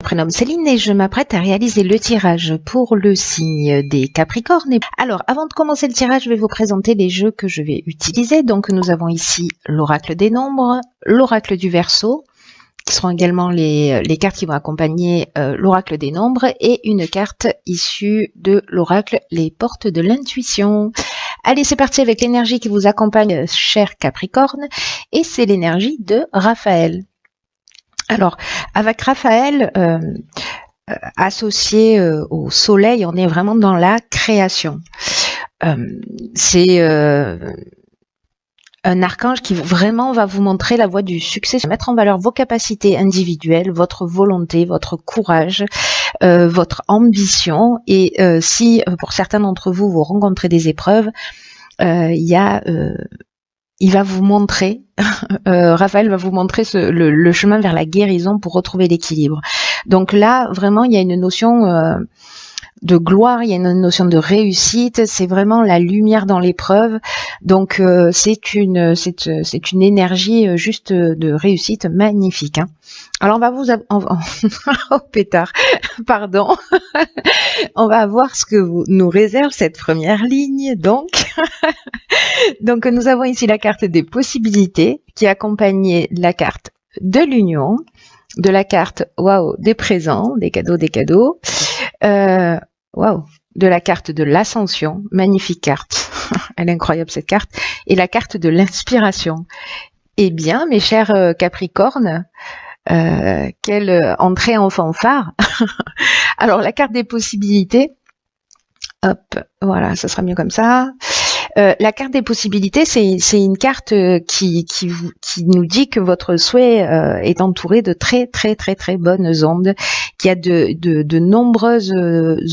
Prénomme Céline et je m'apprête à réaliser le tirage pour le signe des Capricornes. Alors, avant de commencer le tirage, je vais vous présenter les jeux que je vais utiliser. Donc, nous avons ici l'oracle des nombres, l'oracle du Verseau, qui seront également les cartes qui vont accompagner l'oracle des nombres, et une carte issue de l'oracle les portes de l'intuition. Allez, c'est parti avec l'énergie qui vous accompagne, cher Capricorne, et c'est l'énergie de Raphaël. Alors, avec Raphaël, associé au soleil, on est vraiment dans la création. C'est un archange qui vraiment va vous montrer la voie du succès, mettre en valeur vos capacités individuelles, votre volonté, votre courage, votre ambition. Et si pour certains d'entre vous, vous rencontrez des épreuves, il va vous montrer, Raphaël va vous montrer le chemin vers la guérison pour retrouver l'équilibre. Donc là, vraiment, il y a une notion de gloire, il y a une notion de réussite, c'est vraiment la lumière dans l'épreuve. Donc c'est une énergie juste de réussite magnifique. Hein. Alors on va vous oh pétard, pardon. On va voir ce que nous réserve cette première ligne. Donc donc nous avons ici la carte des possibilités qui accompagne la carte de l'union, de la carte waouh des présents, des cadeaux. Waouh, de la carte de l'ascension, magnifique carte, elle est incroyable cette carte, et la carte de l'inspiration. Eh bien, mes chers Capricornes, quelle entrée en fanfare. Alors, la carte des possibilités, hop, voilà, ça sera mieux comme ça. La carte des possibilités, c'est une carte qui nous dit que votre souhait est entouré de très bonnes ondes, qu'il y a de nombreuses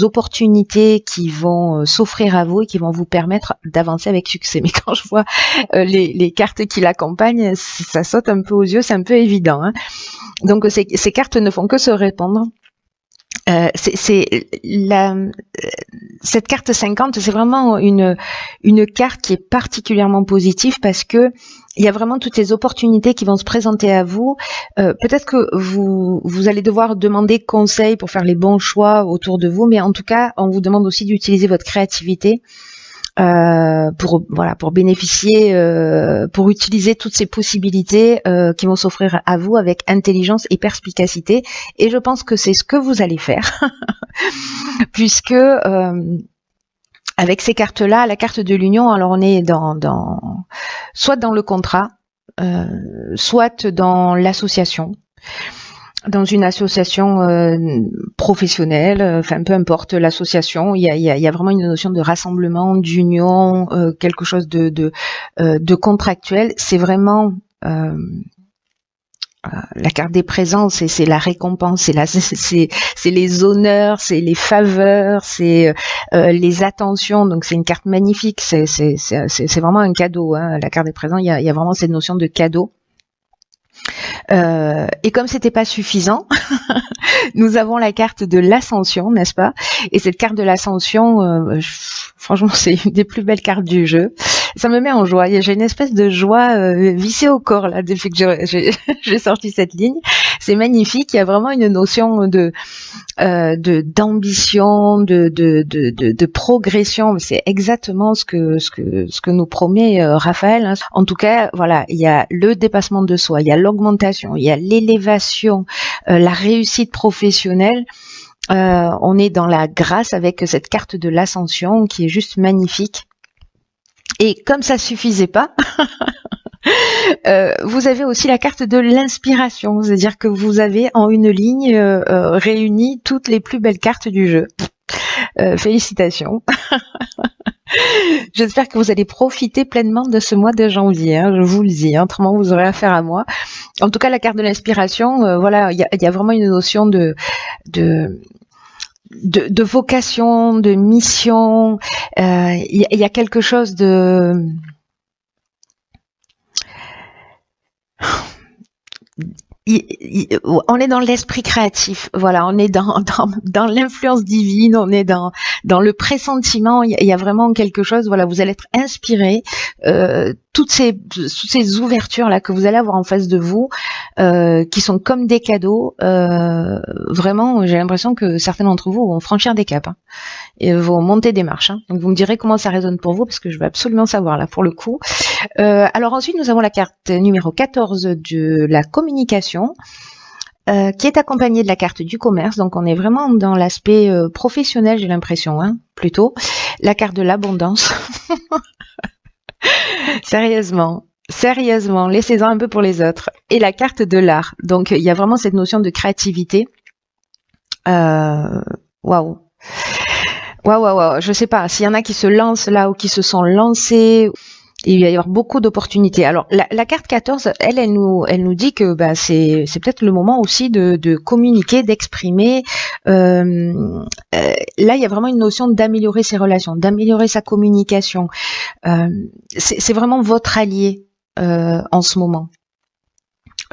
opportunités qui vont s'offrir à vous et qui vont vous permettre d'avancer avec succès. Mais quand je vois les cartes qui l'accompagnent, ça saute un peu aux yeux, c'est un peu évident. Hein. Donc ces cartes ne font que se répandre. Cette carte 50, c'est vraiment une carte qui est particulièrement positive parce que il y a vraiment toutes les opportunités qui vont se présenter à vous. Peut-être que vous allez devoir demander conseil pour faire les bons choix autour de vous, mais en tout cas, on vous demande aussi d'utiliser votre créativité pour bénéficier, pour utiliser toutes ces possibilités qui vont s'offrir à vous avec intelligence et perspicacité. Et je pense que c'est ce que vous allez faire, puisque avec ces cartes-là, la carte de l'union, alors on est soit dans le contrat, soit dans l'association. Dans une association professionnelle, enfin peu importe l'association, il y a vraiment une notion de rassemblement, d'union, quelque chose de contractuel. C'est vraiment la carte des présents, c'est la récompense, c'est les honneurs, c'est les faveurs, c'est les attentions. Donc c'est une carte magnifique, c'est vraiment un cadeau. Hein. La carte des présents, il y a vraiment cette notion de cadeau. Et comme c'était pas suffisant, nous avons la carte de l'ascension, n'est-ce pas? Et cette carte de l'ascension, franchement, c'est une des plus belles cartes du jeu. Ça me met en joie. J'ai une espèce de joie vissée au corps là depuis que j'ai sorti cette ligne. C'est magnifique. Il y a vraiment une notion d'ambition, de progression. C'est exactement ce que nous promet Raphaël. Hein. En tout cas, voilà, il y a le dépassement de soi, il y a l'augmentation, il y a l'élévation, la réussite professionnelle. On est dans la grâce avec cette carte de l'ascension qui est juste magnifique. Et comme ça suffisait pas, vous avez aussi la carte de l'inspiration, c'est-à-dire que vous avez en une ligne réuni toutes les plus belles cartes du jeu. Félicitations. J'espère que vous allez profiter pleinement de ce mois de janvier, hein, je vous le dis, hein, autrement vous aurez affaire à moi. En tout cas, la carte de l'inspiration, voilà, il y a vraiment une notion de vocation, de mission. Il y a quelque chose on est dans l'esprit créatif, voilà, on est dans l'influence divine, on est dans le pressentiment, il y a vraiment quelque chose, voilà, vous allez être inspiré, toutes ces ouvertures là que vous allez avoir en face de vous, qui sont comme des cadeaux, vraiment, j'ai l'impression que certains d'entre vous vont franchir des caps, hein, et vont monter des marches, hein. Donc vous me direz comment ça résonne pour vous, parce que je veux absolument savoir là pour le coup. Alors ensuite, nous avons la carte numéro 14 de la communication, qui est accompagnée de la carte du commerce. Donc on est vraiment dans l'aspect professionnel, j'ai l'impression, hein, plutôt. La carte de l'abondance. Sérieusement, laissez-en un peu pour les autres. Et la carte de l'art. Donc il y a vraiment cette notion de créativité. Waouh. Je sais pas, s'il y en a qui se lancent là ou qui se sont lancés, il va y avoir beaucoup d'opportunités. Alors la carte 14, elle nous dit que c'est peut-être le moment aussi de communiquer, d'exprimer. Là, il y a vraiment une notion d'améliorer ses relations, d'améliorer sa communication. C'est vraiment votre allié en ce moment.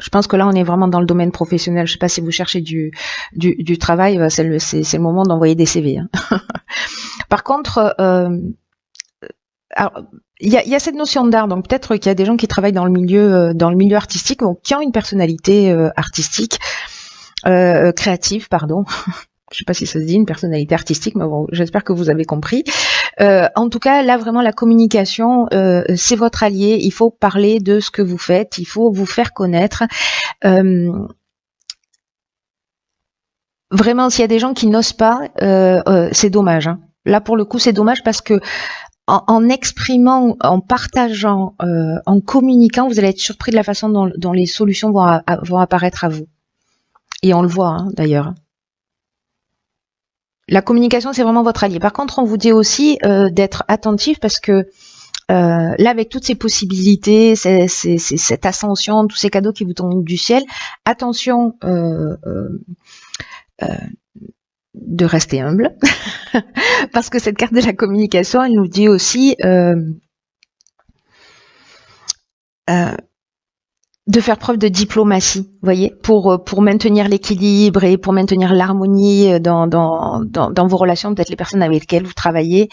Je pense que là, on est vraiment dans le domaine professionnel. Je sais pas si vous cherchez du travail, c'est le moment d'envoyer des CV, hein. Par contre, alors, il y a cette notion d'art, donc peut-être qu'il y a des gens qui travaillent dans le milieu artistique, donc qui ont une personnalité artistique, créative, pardon. Je sais pas si ça se dit, une personnalité artistique, mais bon, j'espère que vous avez compris. En tout cas, là, vraiment, la communication, c'est votre allié. Il faut parler de ce que vous faites. Il faut vous faire connaître. Vraiment, s'il y a des gens qui n'osent pas, c'est dommage, hein. Là, pour le coup, c'est dommage parce que en exprimant, en partageant, en communiquant, vous allez être surpris de la façon dont les solutions vont apparaître à vous. Et on le voit, hein, d'ailleurs. La communication, c'est vraiment votre allié. Par contre, on vous dit aussi d'être attentif parce que là, avec toutes ces possibilités, cette ascension, tous ces cadeaux qui vous tombent du ciel, attention de rester humble, parce que cette carte de la communication, elle nous dit aussi de faire preuve de diplomatie, vous voyez, pour maintenir l'équilibre et pour maintenir l'harmonie dans vos relations, peut-être les personnes avec lesquelles vous travaillez.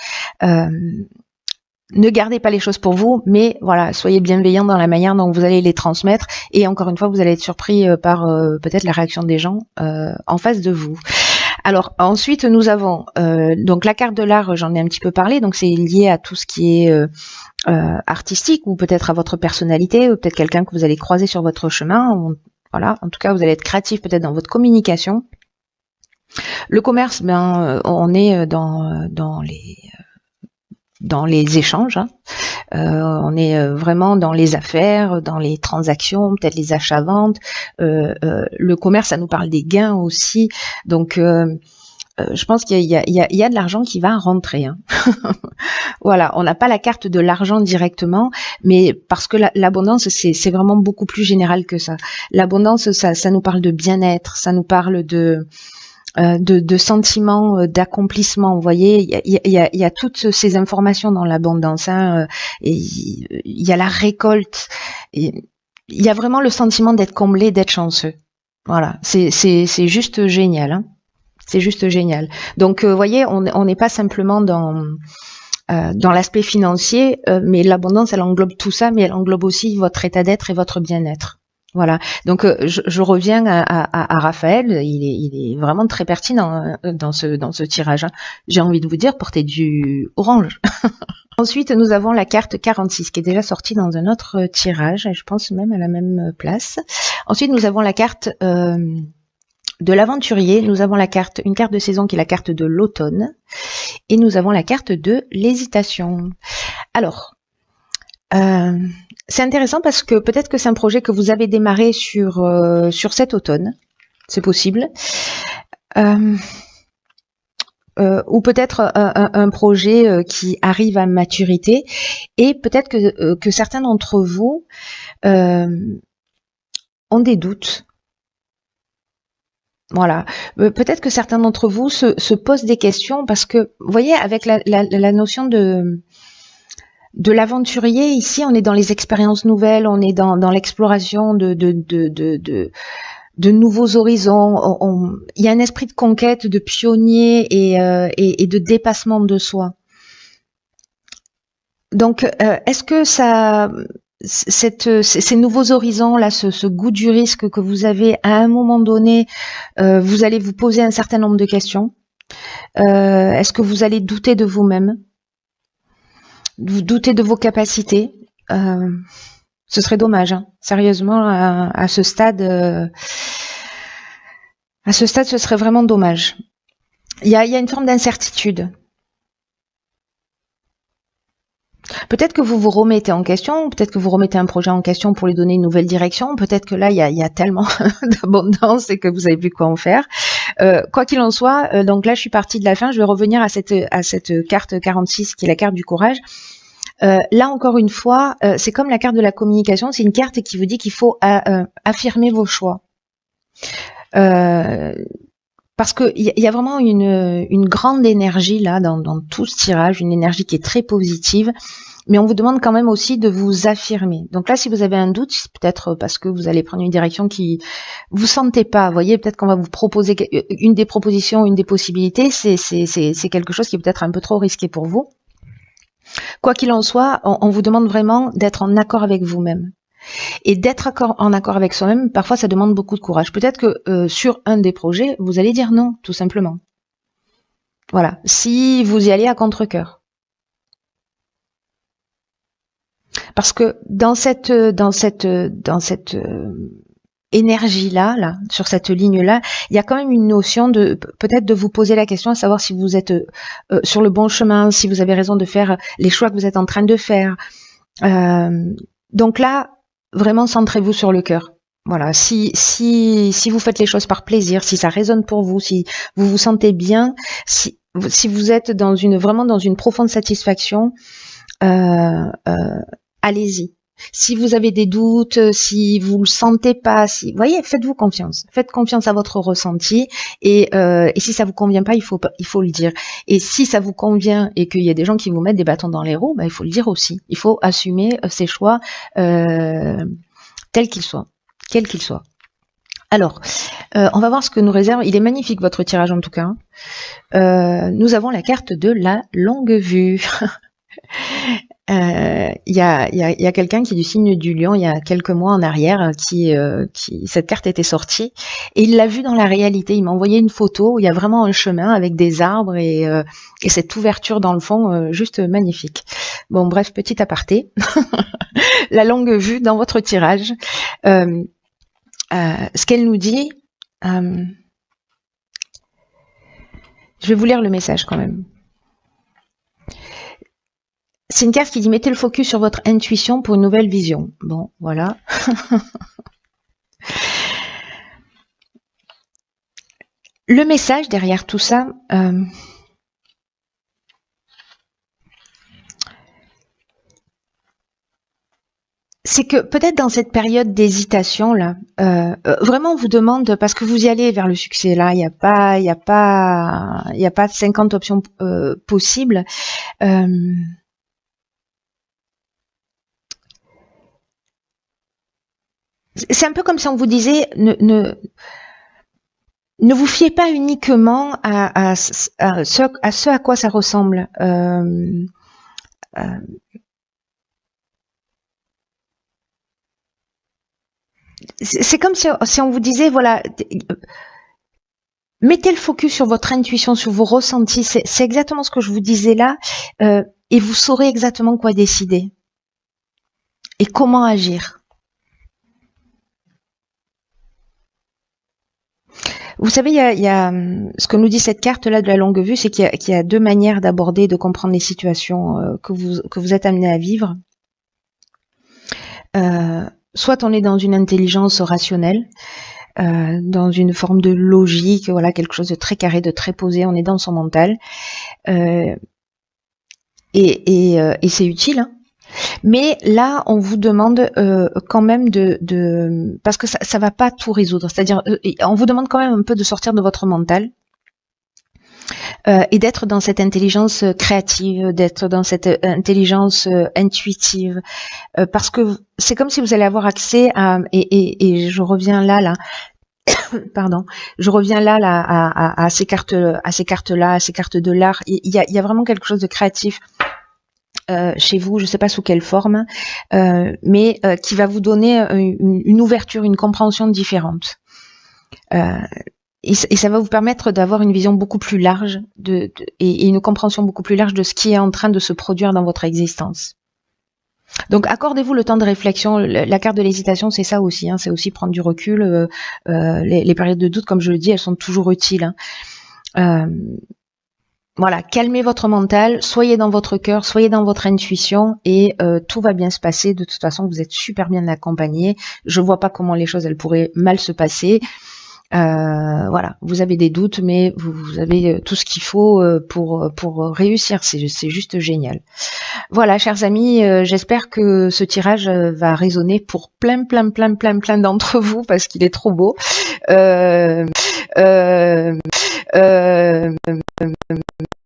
Ne gardez pas les choses pour vous, mais voilà, soyez bienveillants dans la manière dont vous allez les transmettre. Et encore une fois, vous allez être surpris par peut-être la réaction des gens en face de vous. Alors ensuite, nous avons donc la carte de l'art, j'en ai un petit peu parlé, donc c'est lié à tout ce qui est artistique ou peut-être à votre personnalité, ou peut-être quelqu'un que vous allez croiser sur votre chemin. Voilà, en tout cas, vous allez être créatif peut-être dans votre communication. Le commerce, on est dans les échanges, hein. On est vraiment dans les affaires, dans les transactions, peut-être les achats-ventes. Le commerce, ça nous parle des gains aussi. Donc, je pense qu'il y a de l'argent qui va rentrer, hein. Voilà, on n'a pas la carte de l'argent directement, mais parce que l'abondance, c'est vraiment beaucoup plus général que ça. L'abondance, ça nous parle de bien-être, ça nous parle de sentiments d'accomplissement. Vous voyez, il y a toutes ces informations dans l'abondance, hein, et il y a la récolte, et il y a vraiment le sentiment d'être comblé, d'être chanceux. Voilà, c'est juste génial, hein. C'est juste génial. Donc, vous voyez, on n'est pas simplement dans l'aspect financier, mais l'abondance, elle englobe tout ça, mais elle englobe aussi votre état d'être et votre bien-être. Voilà. Donc je reviens à Raphaël. Il est vraiment très pertinent dans ce tirage, hein. J'ai envie de vous dire, portez du orange. Ensuite, nous avons la carte 46 qui est déjà sortie dans un autre tirage, je pense même à la même place. Ensuite, nous avons la carte de l'aventurier. Nous avons une carte de saison qui est la carte de l'automne, et nous avons la carte de l'hésitation. Alors, c'est intéressant parce que peut-être que c'est un projet que vous avez démarré sur cet automne, c'est possible, ou peut-être un projet qui arrive à maturité, et peut-être que certains d'entre vous ont des doutes. Voilà, peut-être que certains d'entre vous se posent des questions parce que, vous voyez, avec la notion de l'aventurier, ici, on est dans les expériences nouvelles, on est dans l'exploration de de nouveaux horizons. Il y a un esprit de conquête, de pionnier et de dépassement de soi. Donc, est-ce que ces nouveaux horizons là, ce goût du risque que vous avez à un moment donné, vous allez vous poser un certain nombre de questions. Est-ce que vous allez douter de vous-même, vous doutez de vos capacités? Ce serait dommage, hein. Sérieusement, à ce stade, ce serait vraiment dommage. Il y a une forme d'incertitude. Peut-être que vous vous remettez en question, peut-être que vous remettez un projet en question pour lui donner une nouvelle direction, peut-être que là, il y a tellement d'abondance et que vous savez plus quoi en faire. Quoi qu'il en soit, donc là, je suis partie de la fin, je vais revenir à cette carte 46 qui est la carte du courage. Là, encore une fois, c'est comme la carte de la communication, c'est une carte qui vous dit qu'il faut affirmer vos choix. Parce que il y a vraiment une grande énergie là dans tout ce tirage, une énergie qui est très positive, mais on vous demande quand même aussi de vous affirmer. Donc là, si vous avez un doute, c'est peut-être parce que vous allez prendre une direction qui vous sentez pas. Vous voyez, peut-être qu'on va vous proposer une des propositions, une des possibilités, c'est quelque chose qui est peut-être un peu trop risqué pour vous. Quoi qu'il en soit, on vous demande vraiment d'être en accord avec vous-même. Et d'être en accord avec soi-même, parfois ça demande beaucoup de courage. Peut-être que sur un des projets, vous allez dire non, tout simplement. Voilà, si vous y allez à contre-cœur. Parce que dans cette énergie-là, sur cette ligne-là, il y a quand même une notion de peut-être de vous poser la question à savoir si vous êtes sur le bon chemin, si vous avez raison de faire les choix que vous êtes en train de faire. Donc là, vraiment centrez-vous sur le cœur. Voilà, si vous faites les choses par plaisir, si ça résonne pour vous, si vous vous sentez bien, si vous êtes vraiment dans une profonde satisfaction, allez-y. Si vous avez des doutes, si vous le sentez pas, voyez, faites-vous confiance. Faites confiance à votre ressenti et si ça vous convient pas, il faut le dire. Et si ça vous convient et qu'il y a des gens qui vous mettent des bâtons dans les roues, il faut le dire aussi. Il faut assumer ses choix tels qu'ils soient, quels qu'ils soient. Alors, on va voir ce que nous réserve. Il est magnifique votre tirage en tout cas. Nous avons la carte de la longue vue. Il y a quelqu'un qui est du signe du lion il y a quelques mois en arrière qui cette carte était sortie et il l'a vue dans la réalité. Il m'a envoyé une photo où il y a vraiment un chemin avec des arbres et cette ouverture dans le fond juste magnifique. Bon bref, petit aparté. La longue vue dans votre tirage. Ce qu'elle nous dit, je vais vous lire le message quand même. C'est une carte qui dit « Mettez le focus sur votre intuition pour une nouvelle vision ». Bon, voilà. Le message derrière tout ça, c'est que peut-être dans cette période d'hésitation là, vraiment on vous demande, parce que vous y allez vers le succès là, il n'y a pas 50 options possibles. C'est un peu comme si on vous disait ne vous fiez pas uniquement à ce à quoi ça ressemble. C'est comme si on vous disait voilà, mettez le focus sur votre intuition, sur vos ressentis. C'est exactement ce que je vous disais là, et vous saurez exactement quoi décider et comment agir. Vous savez, il y a ce que nous dit cette carte-là de la longue vue, c'est qu'il y a deux manières d'aborder, de comprendre les situations que vous êtes amené à vivre. Soit on est dans une intelligence rationnelle, dans une forme de logique, voilà, quelque chose de très carré, de très posé, on est dans son mental. Et c'est utile, hein. Mais là, on vous demande quand même parce que ça va pas tout résoudre. C'est-à-dire, on vous demande quand même un peu de sortir de votre mental et d'être dans cette intelligence créative, d'être dans cette intelligence intuitive, parce que c'est comme si vous allez avoir accès à et je reviens là, Pardon, je reviens là à ces cartes-là, à ces cartes de l'art. Il y a vraiment quelque chose de créatif chez vous, je ne sais pas sous quelle forme, mais qui va vous donner une ouverture, une compréhension différente. Et ça va vous permettre d'avoir une vision beaucoup plus large et une compréhension beaucoup plus large de ce qui est en train de se produire dans votre existence. Donc accordez-vous le temps de réflexion. La carte de l'hésitation, c'est ça aussi, hein, c'est aussi prendre du recul. Les périodes de doute, comme je le dis, elles sont toujours utiles. Hein. Voilà, calmez votre mental, soyez dans votre cœur, soyez dans votre intuition et tout va bien se passer. De toute façon, vous êtes super bien accompagné. Je vois pas comment les choses elles pourraient mal se passer. Voilà, vous avez des doutes, mais vous avez tout ce qu'il faut pour réussir. C'est juste génial. Voilà, chers amis, j'espère que ce tirage va résonner pour plein d'entre vous parce qu'il est trop beau.